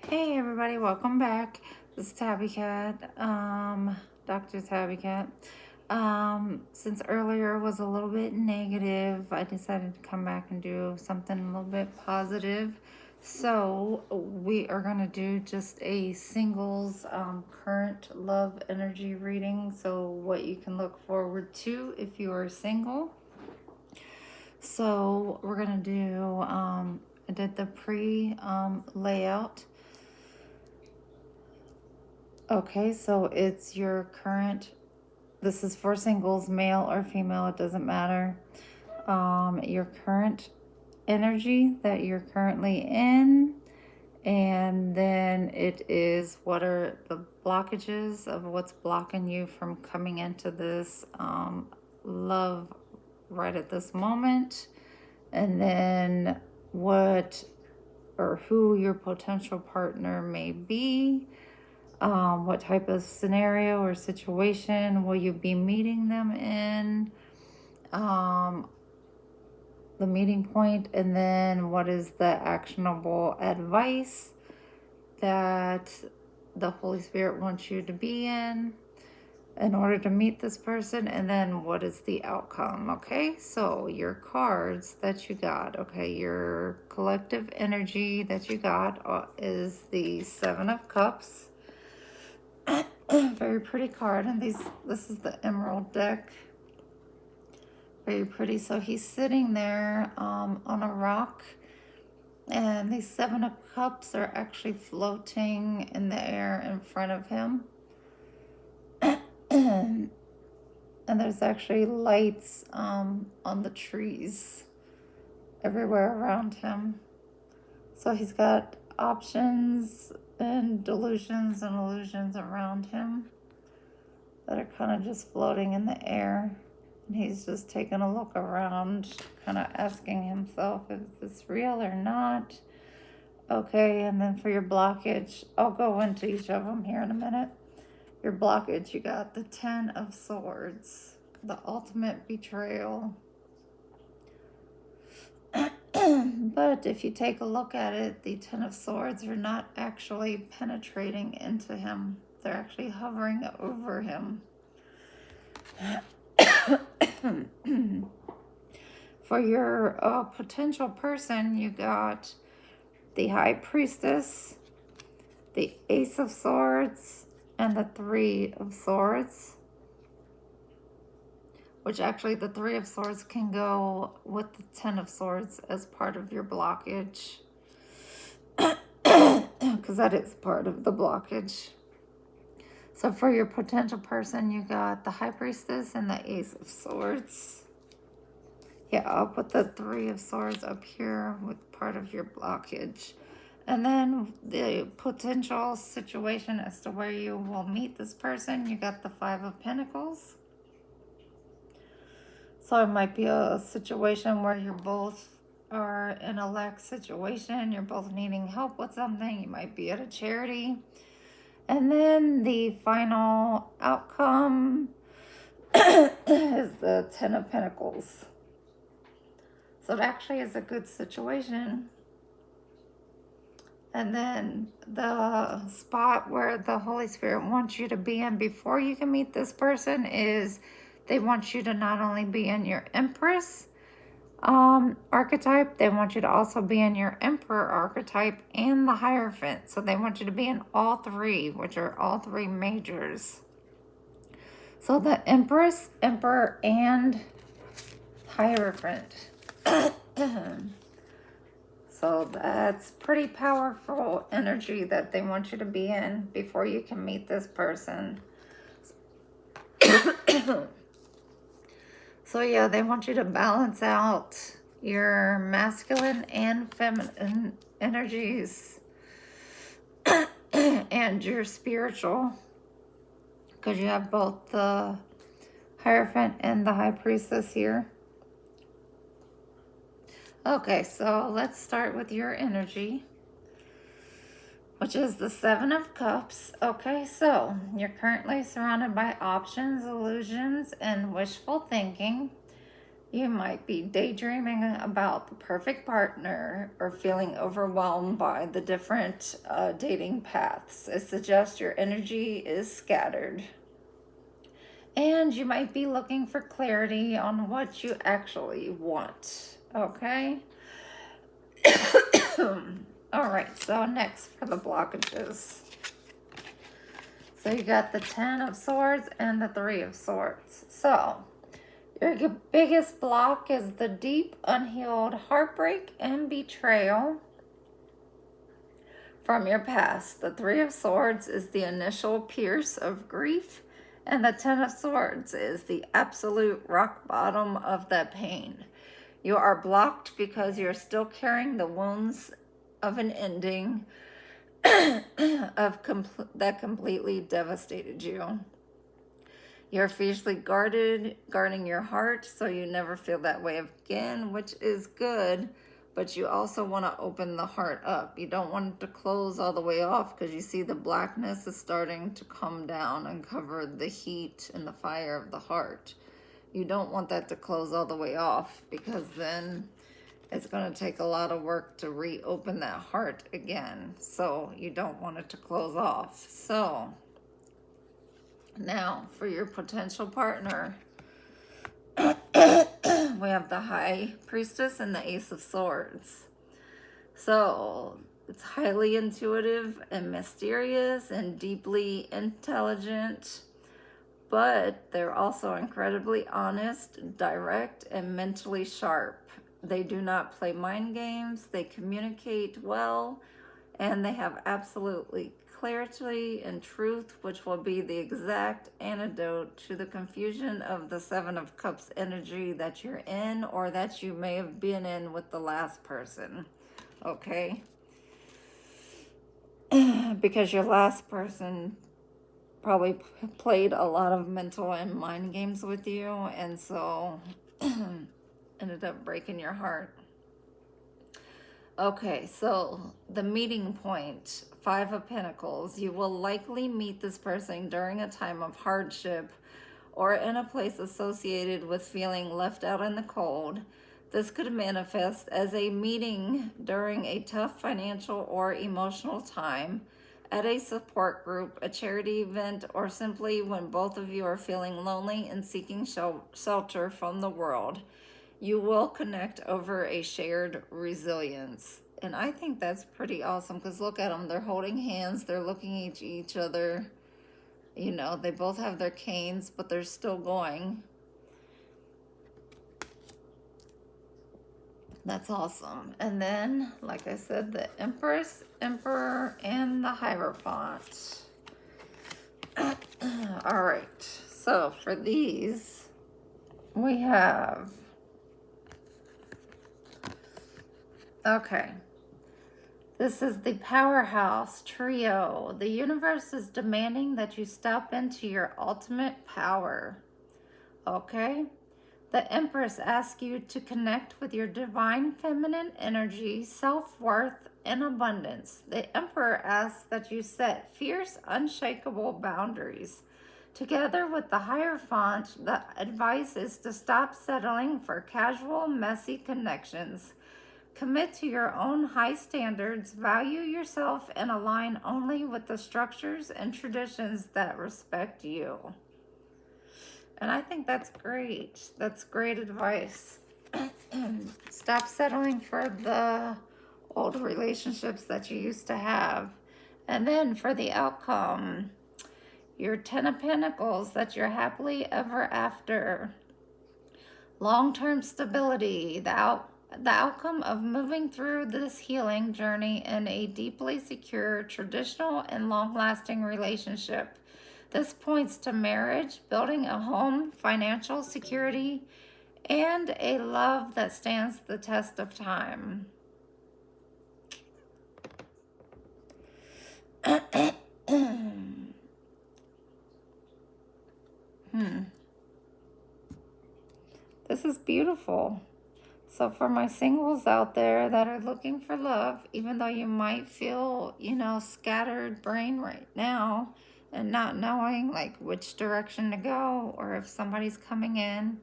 Hey everybody, welcome back. This is Tabby Cat, Dr. Tabby Cat. Since earlier was a little bit negative, I decided to come back and do something a little bit positive. So we are going to do just a singles current love energy reading. So what you can look forward to if you are single. So we're going to do, I did the layout. Okay, so it's your current, this is for singles, male or female, it doesn't matter. Your current energy that you're currently in, and then it is what are the blockages of what's blocking you from coming into this love right at this moment, and then what or who your potential partner may be. What type of scenario or situation will you be meeting them in, the meeting point, and then what is the actionable advice that the Holy Spirit wants you to be in order to meet this person, and then what is the outcome. Okay, so your cards that you got, okay, your collective energy that you got is the Seven of Cups. Very pretty card, and this is the emerald deck. Very pretty. So he's sitting there on a rock, and these Seven of Cups are actually floating in the air in front of him. And there's actually lights on the trees everywhere around him. So he's got options and delusions and illusions around him that are kind of just floating in the air. And he's just taking a look around, kind of asking himself, is this real or not? Okay, and then for your blockage, I'll go into each of them here in a minute. Your blockage, you got the Ten of Swords, the ultimate betrayal. But if you take a look at it, the Ten of Swords are not actually penetrating into him. They're actually hovering over him. For your potential person, you got the High Priestess, the Ace of Swords, and the Three of Swords. Which actually the Three of Swords can go with the Ten of Swords as part of your blockage. Because that is part of the blockage. So for your potential person, you got the High Priestess and the Ace of Swords. Yeah, I'll put the Three of Swords up here with part of your blockage. And then the potential situation as to where you will meet this person, you got the Five of Pentacles. So it might be a situation where you're both are in a lack situation. You're both needing help with something. You might be at a charity. And then the final outcome is the Ten of Pentacles. So it actually is a good situation. And then the spot where the Holy Spirit wants you to be in before you can meet this person is they want you to not only be in your Empress archetype, they want you to also be in your Emperor archetype and the Hierophant. So they want you to be in all three, which are all three majors. So the Empress, Emperor, and Hierophant. So that's pretty powerful energy that they want you to be in before you can meet this person. So yeah, they want you to balance out your masculine and feminine energies and your spiritual, because you have both the Hierophant and the High Priestess here. Okay, so let's start with your energy, which is the Seven of Cups. Okay, so you're currently surrounded by options, illusions, and wishful thinking. You might be daydreaming about the perfect partner or feeling overwhelmed by the different dating paths. It suggests your energy is scattered. And you might be looking for clarity on what you actually want. Okay? All right, so next for the blockages. So you got the 10 of Swords and the 3 of Swords. So your biggest block is the deep, unhealed heartbreak and betrayal from your past. The 3 of Swords is the initial pierce of grief, and the 10 of Swords is the absolute rock bottom of that pain. You are blocked because you're still carrying the wounds of an ending that completely devastated you. You're fiercely guarding your heart so you never feel that way again, which is good, but you also want to open the heart up. You don't want it to close all the way off because you see the blackness is starting to come down and cover the heat and the fire of the heart. You don't want that to close all the way off because then it's going to take a lot of work to reopen that heart again. So you don't want it to close off. So now for your potential partner, we have the High Priestess and the Ace of Swords. So it's highly intuitive and mysterious and deeply intelligent, but they're also incredibly honest, direct, and mentally sharp. They do not play mind games. They communicate well, and they have absolutely clarity and truth, which will be the exact antidote to the confusion of the 7 of Cups energy that you're in or that you may have been in with the last person. Okay? Because your last person probably played a lot of mental and mind games with you, and so ended up breaking your heart. Okay, so the meeting point, 5 of Pentacles. You will likely meet this person during a time of hardship or in a place associated with feeling left out in the cold. This could manifest as a meeting during a tough financial or emotional time, at a support group, a charity event, or simply when both of you are feeling lonely and seeking shelter from the world. You will connect over a shared resilience. And I think that's pretty awesome because look at them. They're holding hands. They're looking at each other. You know, they both have their canes, but they're still going. That's awesome. And then, like I said, the Empress, Emperor, and the Hierophant. All right. So for these, we have... Okay. This is the Powerhouse Trio. The universe is demanding that you step into your ultimate power. Okay? The Empress asks you to connect with your divine feminine energy, self-worth, and abundance. The Emperor asks that you set fierce, unshakable boundaries. Together with the Hierophant, the advice is to stop settling for casual, messy connections. Commit to your own high standards, value yourself, and align only with the structures and traditions that respect you. And I think that's great. That's great advice. Stop settling for the old relationships that you used to have. And then for the outcome, your 10 of Pentacles, that you're happily ever after. Long-term stability, the outcome of moving through this healing journey in a deeply secure, traditional, and long-lasting relationship. This points to marriage, building a home, financial security, and a love that stands the test of time. This is beautiful. So for my singles out there that are looking for love, even though you might feel, scattered brain right now and not knowing like which direction to go or if somebody's coming in,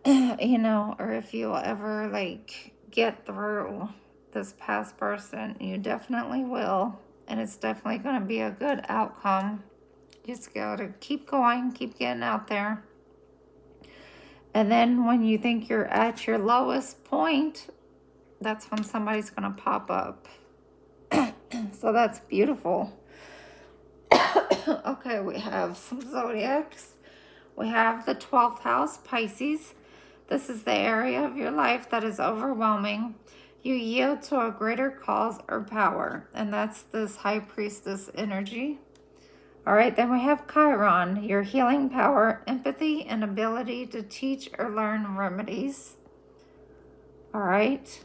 you know, or if you'll ever like get through this past person, you definitely will. And it's definitely going to be a good outcome. You just got to keep going, keep getting out there. And then when you think you're at your lowest point, that's when somebody's going to pop up. So that's beautiful. Okay, we have some zodiacs. We have the 12th house, Pisces. This is the area of your life that is overwhelming. You yield to a greater cause or power, and that's this high priestess energy. All right, then we have Chiron, your healing power, empathy, and ability to teach or learn remedies. All right.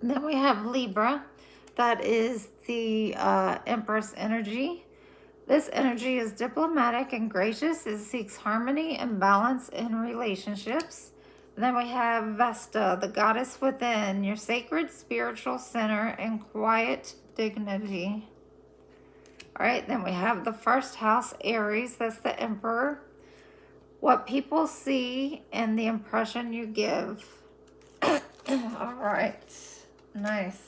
And then we have Libra. That is the Empress energy. This energy is diplomatic and gracious. It seeks harmony and balance in relationships. And then we have Vesta, the goddess within, your sacred spiritual center and quiet dignity. All right, then we have the first house, Aries. That's the Emperor. What people see and the impression you give. All right, nice.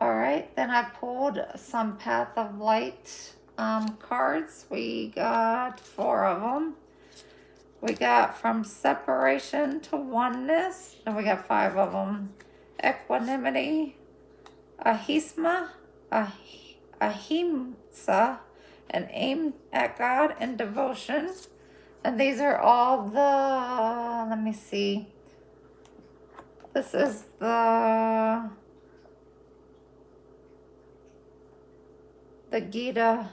All right, then I pulled some Path of Light cards. We got 4 of them. We got from separation to oneness, and we got 5 of them. Equanimity, ahisma, ahimsa, and aim at God and devotion. And these are all the, let me see. This is the Gita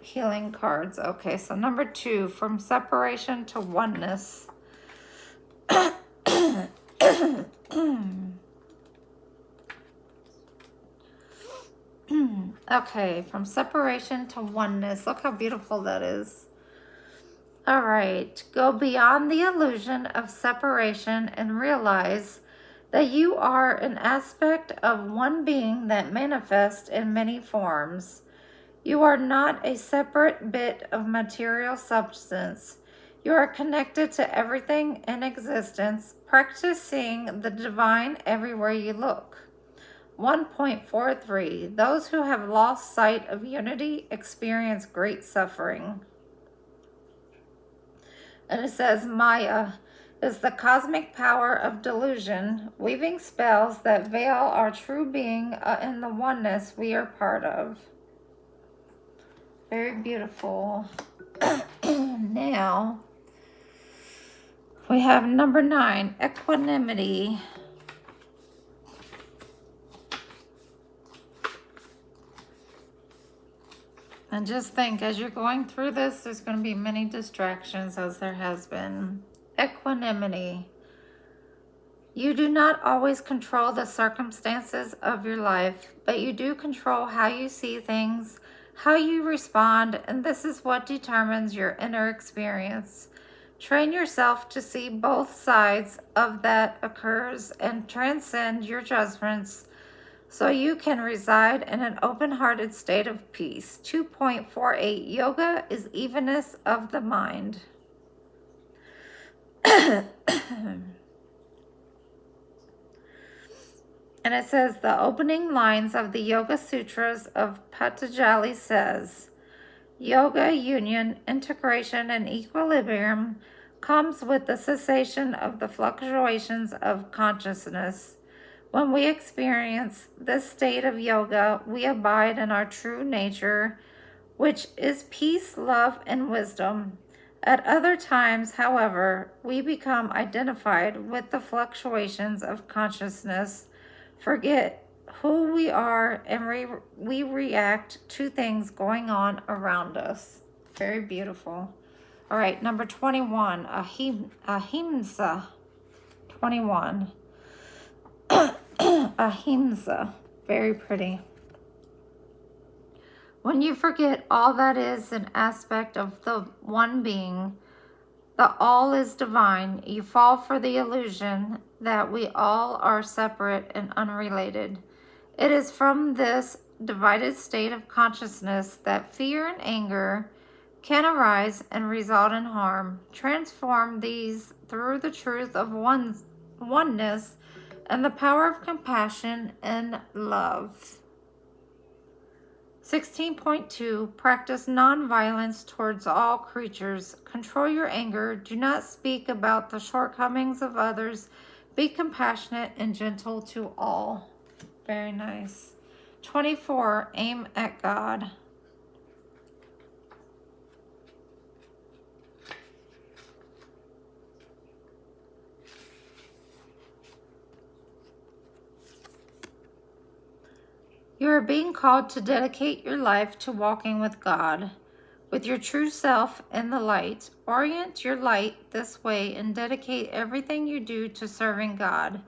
healing cards. Okay, so number 2, from separation to oneness. Okay, from separation to oneness. Look how beautiful that is. All right, go beyond the illusion of separation and realize that you are an aspect of one being that manifests in many forms. You are not a separate bit of material substance. You are connected to everything in existence, practicing the divine everywhere you look. 1.43. Those who have lost sight of unity experience great suffering. And it says Maya is the cosmic power of delusion, weaving spells that veil our true being in the oneness we are part of. Very beautiful. Now, we have number 9, equanimity. And just think, as you're going through this, there's going to be many distractions, as there has been. Equanimity. You do not always control the circumstances of your life, but you do control how you see things, how you respond, and this is what determines your inner experience. Train yourself to see both sides of that occurs and transcend your judgments so you can reside in an open-hearted state of peace. 2.48. Yoga is evenness of the mind. And it says, the opening lines of the Yoga Sutras of Patanjali says, yoga, union, integration, and equilibrium comes with the cessation of the fluctuations of consciousness. When we experience this state of yoga, we abide in our true nature, which is peace, love, and wisdom. At other times, however, we become identified with the fluctuations of consciousness, forget who we are, and we react to things going on around us. Very beautiful. All right, number 21, ahimsa. 21. Ahimsa. Very pretty. When you forget all that is an aspect of the one being, the all is divine, you fall for the illusion that we all are separate and unrelated. It is from this divided state of consciousness that fear and anger, can arise and result in harm. Transform these through the truth of oneness and the power of compassion and love. 16.2 Practice nonviolence towards all creatures. Control your anger. Do not speak about the shortcomings of others. Be compassionate and gentle to all. Very nice. 24 Aim at God. You are being called to dedicate your life to walking with God, with your true self in the light. Orient your light this way and dedicate everything you do to serving God.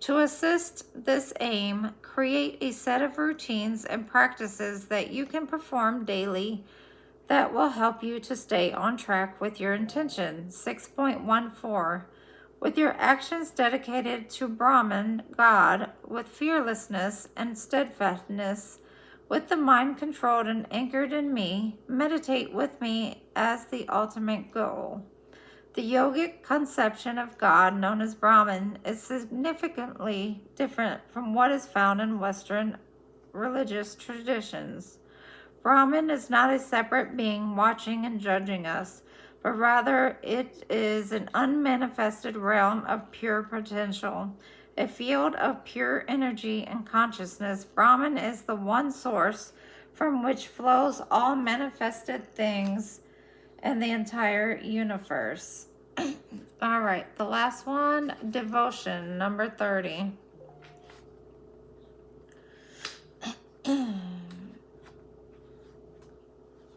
To assist this aim, create a set of routines and practices that you can perform daily that will help you to stay on track with your intention. 6.14 With your actions dedicated to Brahman, God, with fearlessness and steadfastness, with the mind controlled and anchored in me, meditate with me as the ultimate goal. The yogic conception of God, known as Brahman, is significantly different from what is found in Western religious traditions. Brahman is not a separate being watching and judging us, but rather it is an unmanifested realm of pure potential, a field of pure energy and consciousness. Brahman is the one source from which flows all manifested things and the entire universe. All right, the last one, devotion, number 30.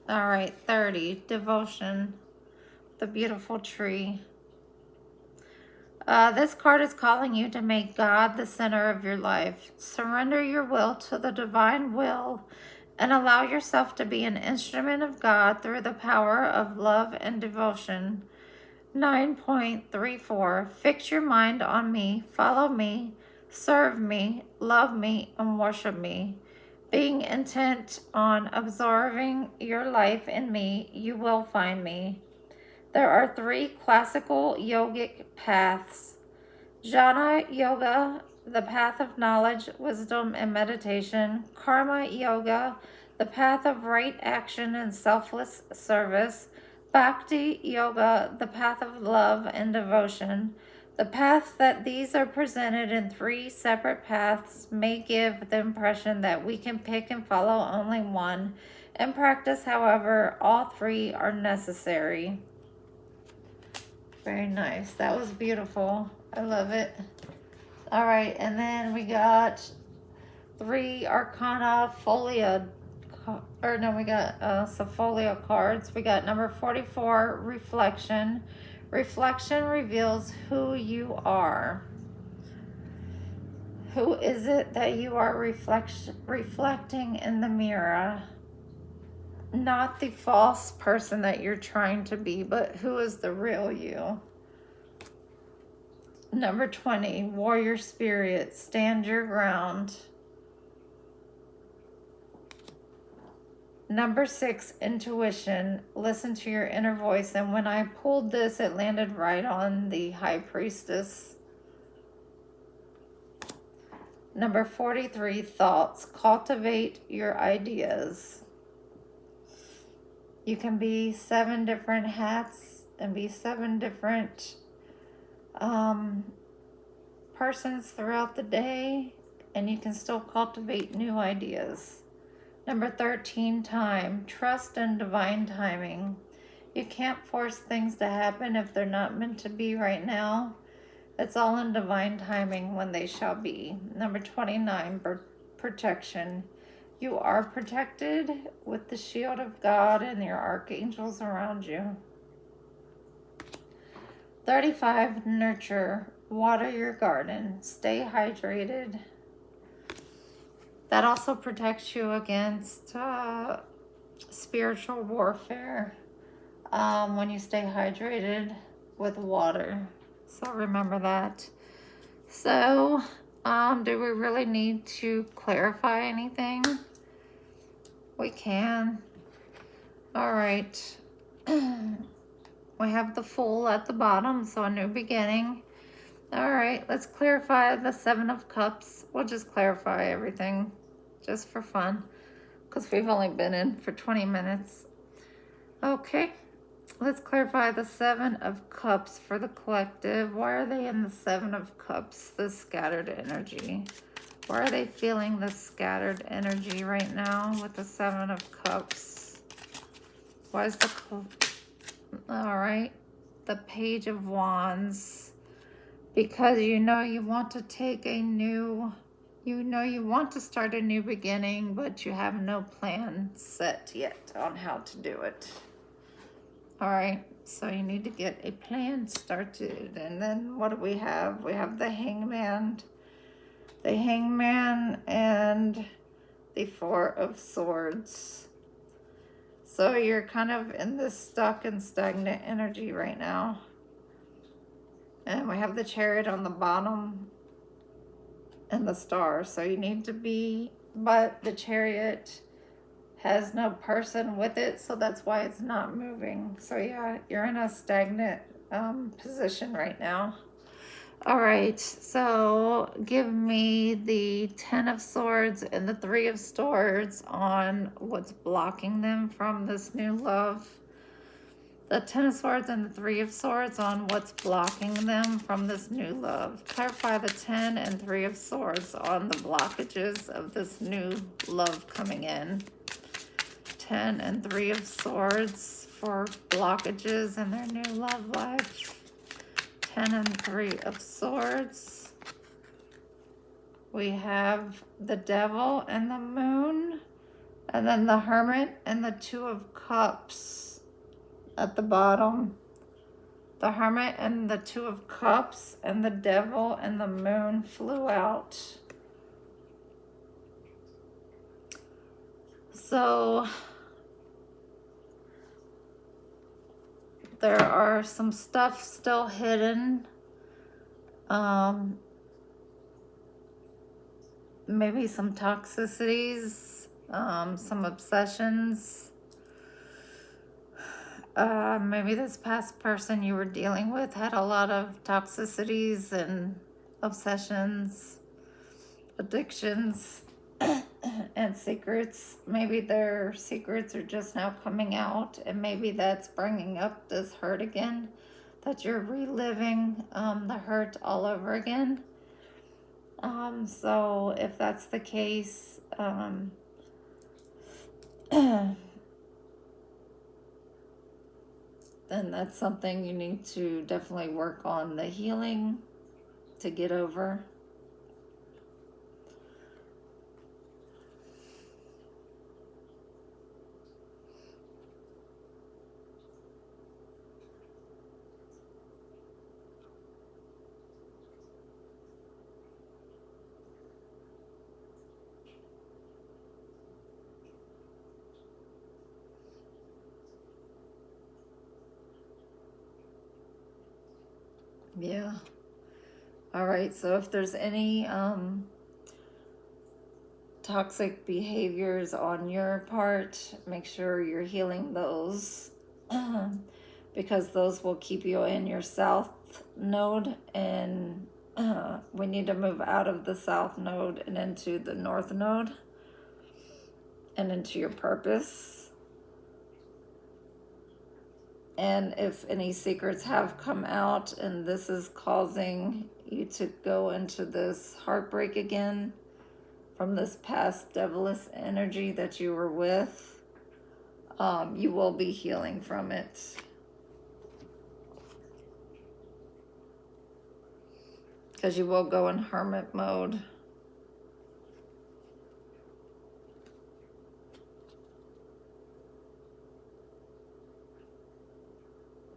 All right, 30, devotion, the beautiful tree. This card is calling you to make God the center of your life. Surrender your will to the divine will and allow yourself to be an instrument of God through the power of love and devotion. 9.34 Fix your mind on me, follow me, serve me, love me, and worship me. Being intent on absorbing your life in me, you will find me. There are 3 classical yogic paths. Jnana Yoga, the path of knowledge, wisdom, and meditation. Karma Yoga, the path of right action and selfless service. Bhakti Yoga, the path of love and devotion. The path that these are presented in 3 separate paths may give the impression that we can pick and follow only one. In practice, however, all 3 are necessary. Very nice. That was beautiful. I love it. All right, and then we got 3 Arcana Folia, we got some folio cards. We got number 44, Reflection. Reflection reveals who you are. Who is it that you are reflecting in the mirror? Not the false person that you're trying to be, but who is the real you? Number 20, Warrior Spirit, stand your ground. Number 6, Intuition, listen to your inner voice. And when I pulled this, it landed right on the High Priestess. Number 43, Thoughts, cultivate your ideas. You can be 7 different hats and be 7 different persons throughout the day, and you can still cultivate new ideas. Number 13, Time, trust in divine timing. You can't force things to happen if they're not meant to be right now. It's all in divine timing when they shall be. Number 29, Protection. You are protected with the shield of God and your archangels around you. 35, Nurture. Water your garden. Stay hydrated. That also protects you against spiritual warfare when you stay hydrated with water. So remember that. So, do we really need to clarify anything? We can. All right. We have the Fool at the bottom, so a new beginning. All right, let's clarify the Seven of Cups. We'll just clarify everything just for fun because we've only been in for 20 minutes. Okay, let's clarify the Seven of Cups for the collective. Why are they in the Seven of Cups, the scattered energy? Why are they feeling the scattered energy right now with the Seven of Cups? Why is the... All right, the Page of Wands. Because you know you want to take a new... You know you want to start a new beginning, but you have no plan set yet on how to do it. All right, so you need to get a plan started. And then what do we have? We have the Hangman. The Hangman and the Four of Swords. So you're kind of in this stuck and stagnant energy right now. And we have the Chariot on the bottom and the Star. So you need to be, but the Chariot has no person with it, so that's why it's not moving. So yeah, you're in a stagnant position right now. All right, so give me the Ten of Swords and the Three of Swords on what's blocking them from this new love. The Ten of Swords and the Three of Swords on what's blocking them from this new love. Clarify the Ten and Three of Swords on the blockages of this new love coming in. 10 and 3 of Swords for blockages in their new love life. 10 and 3 of Swords. We have the Devil and the Moon. And then the Hermit and the Two of Cups at the bottom. The Hermit and the Two of Cups and the Devil and the Moon flew out. So... there are some stuff still hidden. Maybe some toxicities, some obsessions. Maybe this past person you were dealing with had a lot of toxicities and obsessions, addictions, and secrets. Maybe their secrets are just now coming out, and maybe that's bringing up this hurt again, that you're reliving the hurt all over again. So if that's the case, then that's something you need to definitely work on the healing to get over. Yeah. All right. So if there's any toxic behaviors on your part, make sure you're healing those because those will keep you in your south node, and we need to move out of the south node and into the north node and into your purpose. And if any secrets have come out and this is causing you to go into this heartbreak again from this past devilish energy that you were with, you will be healing from it. Because you will go in hermit mode.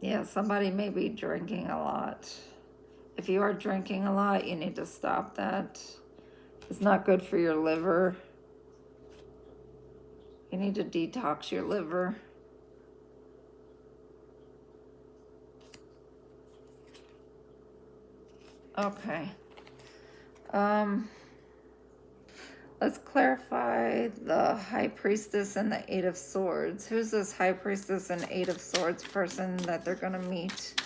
Yeah, somebody may be drinking a lot. If you are drinking a lot, you need to stop that. It's not good for your liver. You need to detox your liver. Okay. Let's clarify the High Priestess and the Eight of Swords. Who's this High Priestess and Eight of Swords person that they're going to meet?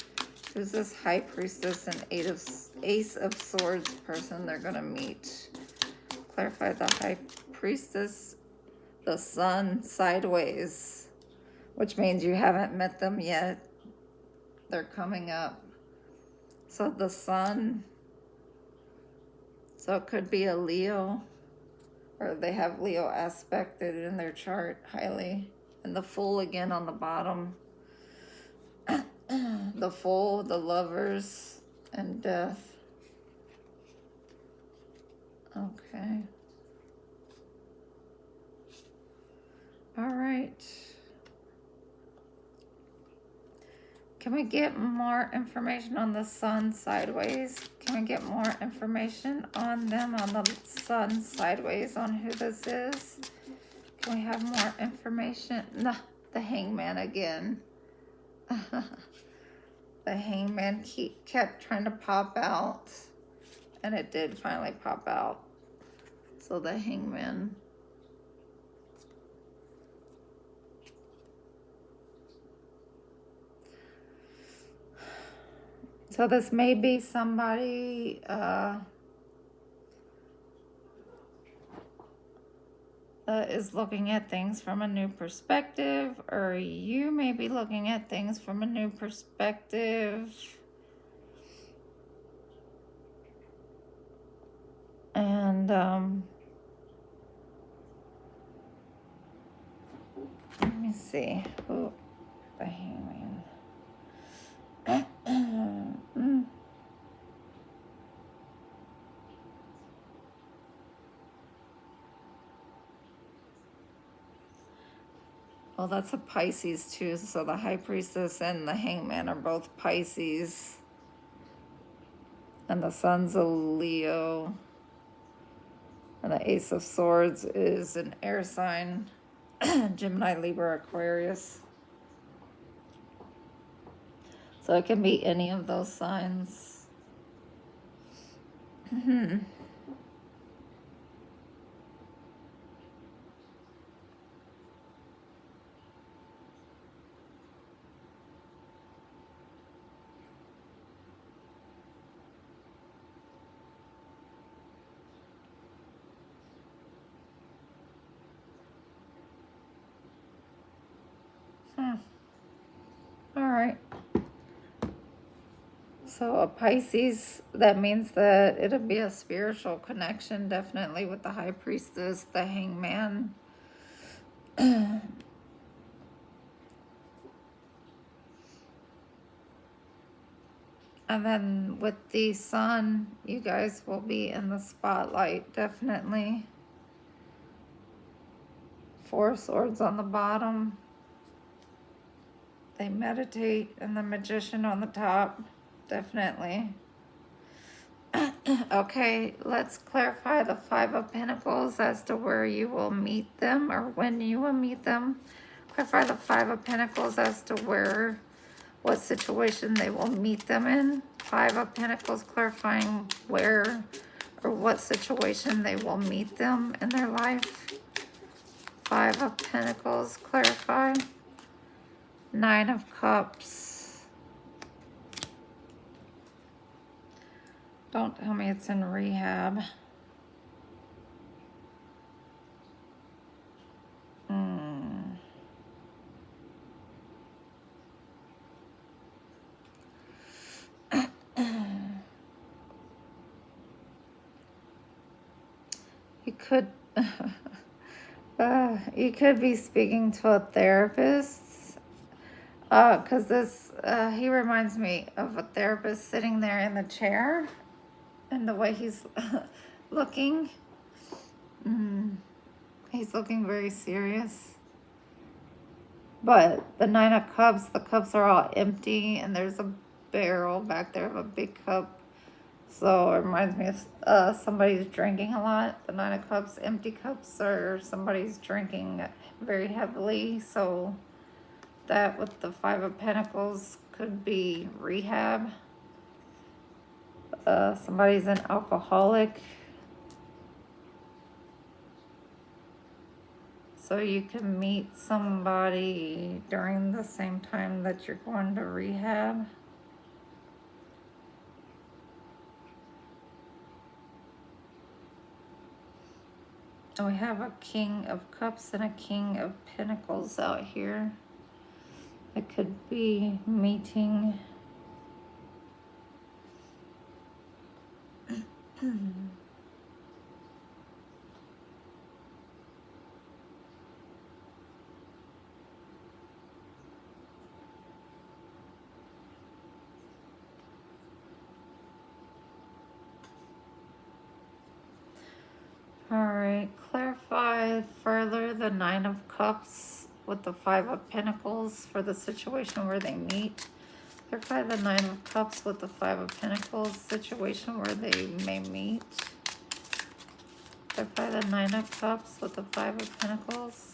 Who's this High Priestess and Ace of Swords person they're going to meet? Clarify the High Priestess, the Sun sideways, which means you haven't met them yet. They're coming up. So the Sun, so it could be a Leo, or they have Leo aspected in their chart highly. And the Fool again on the bottom. The Fool, the Lovers, and Death. Okay. All right. Can we get more information on the Sun sideways? Can we get more information on them, on the Sun sideways, on who this is? Can we have more information? No, the Hangman again. The Hangman kept trying to pop out, and it did finally pop out. So the Hangman. So this may be somebody that is looking at things from a new perspective, or you may be looking at things from a new perspective. And let me see. Ooh, the Hangman. Well, that's a Pisces too. So the High Priestess and the Hangman are both Pisces. And the Sun's a Leo. And the Ace of Swords is an air sign. Gemini, Libra, Aquarius. So it can be any of those signs. All right. So a Pisces, that means that it'll be a spiritual connection, definitely, with the High Priestess, the Hangman. And then with the Sun, you guys will be in the spotlight, definitely. Four of Swords on the bottom. They meditate, and the Magician on the top, definitely. Okay, let's clarify the Five of Pentacles as to where you will meet them, or when you will meet them. Clarify the Five of Pentacles as to where, what situation they will meet them in. Five of Pentacles clarifying where or what situation they will meet them in their life. Five of Pentacles, clarify. Nine of Cups. Don't tell me it's in rehab. You could be speaking to a therapist, because this he reminds me of a therapist sitting there in the chair, and the way he's looking. He's looking very serious. But the Nine of Cups, the cups are all empty, and there's a barrel back there of a big cup. So it reminds me of somebody's drinking a lot. The Nine of Cups, empty cups, or somebody's drinking very heavily. So that with the Five of Pentacles could be rehab. Somebody's an alcoholic. So you can meet somebody during the same time that you're going to rehab. And we have a King of Cups and a King of Pentacles out here. It could be meeting. Alright, clarify further the Nine of Cups with the Five of Pentacles for the situation where they meet. Clarify the Nine of Cups with the Five of Pentacles situation where they may meet. Clarify the Nine of Cups with the Five of Pentacles.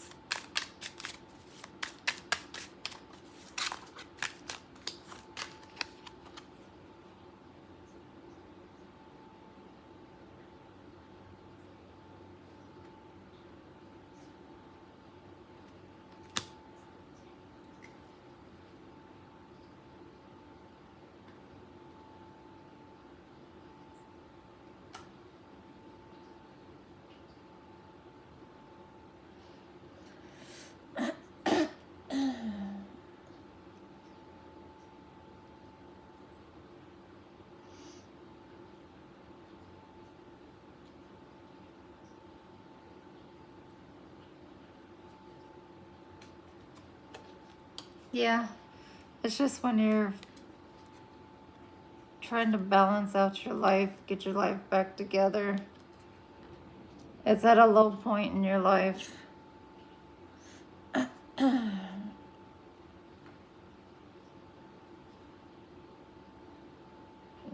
Yeah, it's just when you're trying to balance out your life, get your life back together. It's at a low point in your life.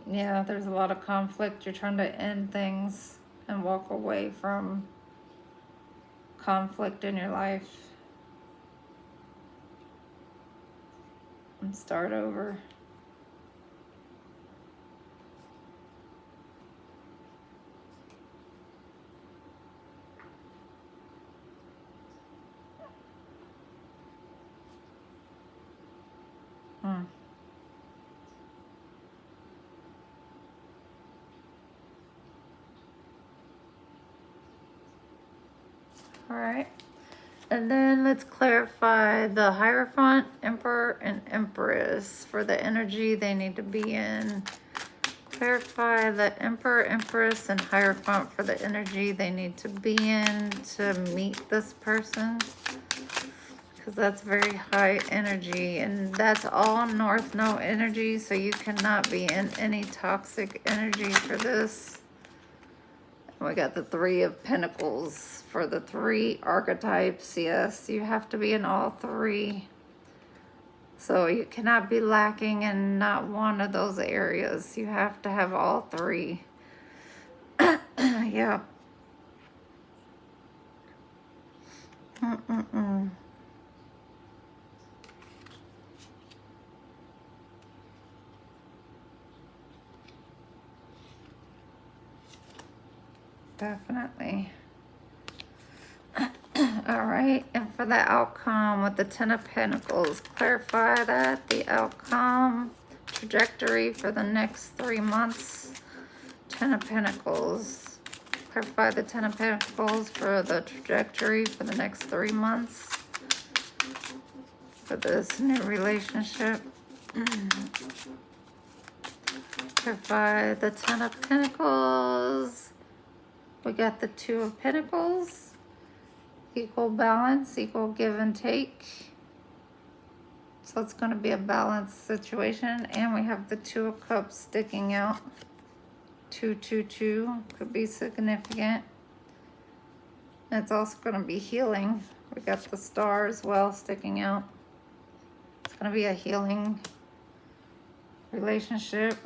Yeah, there's a lot of conflict. You're trying to end things and walk away from conflict in your life and start over. All right. And then let's clarify the Hierophant, Emperor, and Empress for the energy they need to be in. Clarify the Emperor, Empress, and Hierophant for the energy they need to be in to meet this person. Because that's very high energy. And that's all North Node energy, so you cannot be in any toxic energy for this. We got the Three of Pentacles for the three archetypes. Yes, you have to be in all three. So you cannot be lacking in not one of those areas. You have to have all three. Yeah. Definitely. All right, and for the outcome with the Ten of Pentacles, clarify that the outcome trajectory for the next 3 months. Ten of Pentacles. Clarify the Ten of Pentacles for the trajectory for the next 3 months for this new relationship. Clarify the Ten of Pentacles. We got the Two of Pentacles. Equal balance, equal give and take. So it's going to be a balanced situation. And we have the Two of Cups sticking out. 222 could be significant. And it's also going to be healing. We got the Star as well sticking out. It's going to be a healing relationship.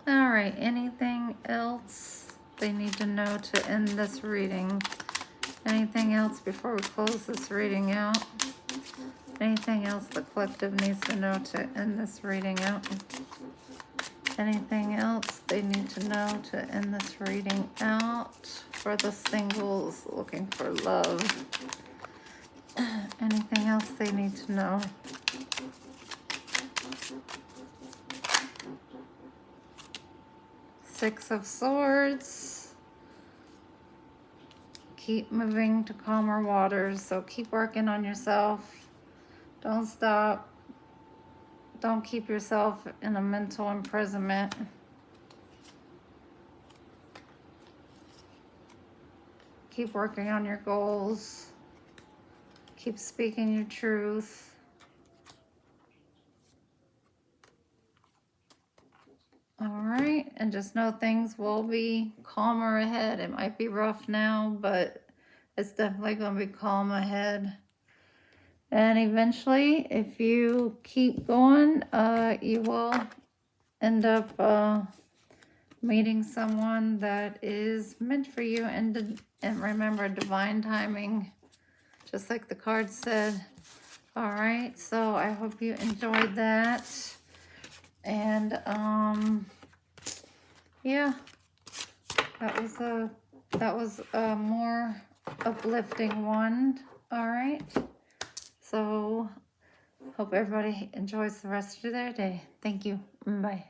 All right, anything else they need to know to end this reading? Anything else before we close this reading out? Anything else the collective needs to know to end this reading out? Anything else they need to know to end this reading out for the singles looking for love? Anything else they need to know? Six of Swords. Keep moving to calmer waters, so keep working on yourself. Don't stop. Don't keep yourself in a mental imprisonment. Keep working on your goals. Keep speaking your truth. All right, and just know things will be calmer ahead. It might be rough now, but it's definitely going to be calm ahead. And eventually, if you keep going, you will end up meeting someone that is meant for you. And remember, divine timing, just like the card said. All right, so I hope you enjoyed that. And yeah, that was a more uplifting one. All right, so hope everybody enjoys the rest of their day. Thank you. Bye.